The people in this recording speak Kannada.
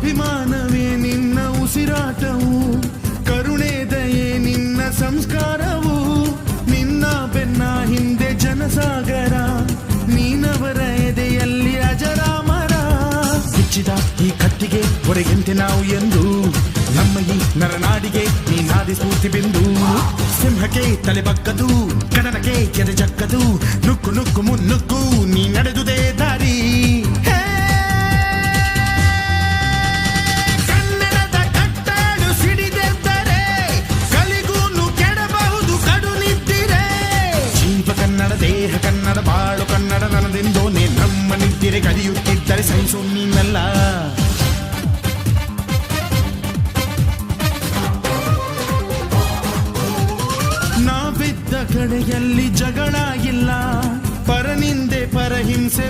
ಅಭಿಮಾನವೇ ನಿನ್ನ ಉಸಿರಾಟವು, ಕರುಣೆ ದಯೆ ನಿನ್ನ ಸಂಸ್ಕಾರವು, ನಿನ್ನ ಬೆನ್ನ ಹಿಂದೆ ಜನಸಾಗರ, ನೀನವರ ಎದೆಯಲ್ಲಿ ಅಜರಾಮರ. ಬಿಚ್ಚಿದ ಈ ಕತ್ತಿಗೆ ಹೊರಗೆಂತೆ ನಾವು ಎಂದು, ನಮ್ಮ ಈ ನರನಾಡಿಗೆ ನೀನಾದಿ ಸ್ಫೂರ್ತಿ ಬಿಂದು. ಸಿಂಹಕ್ಕೆ ತಲೆ ಬಗ್ಗದು, ಕಡನಕ್ಕೆ ಎದೆ ಜಕ್ಕದು, ನುಕ್ಕು ನುಕ್ಕು ಮುನ್ನುಕ್ಕು ನೀ ನಡೆದುದೇ ದಾರಿ. ಕನ್ನಡದ ಕಟ್ಟಾಡು ಸಿಡಿದೆದ್ದರೆ ಕಲಿಗೂನು ಕೆಡಬಹುದು ಕಡು ನಿದ್ದಿರೆ. ಜೀವ ಕನ್ನಡ, ದೇಹ ಕನ್ನಡ, ಬಾಳು ಕನ್ನಡ ನನದೆಂದೋನೆ ನಮ್ಮ ನಿದ್ದಿರೆ ಕಲಿಯುತ್ತಿದ್ದರೆ ಸಹಿಸು ನೀನಲ್ಲ. ನಾವಿದ್ದ ಕಡೆಯಲ್ಲಿ ಜಗಳ ಇಲ್ಲ, ಪರನಿಂದೆ ಪರಹಿಂಸೆ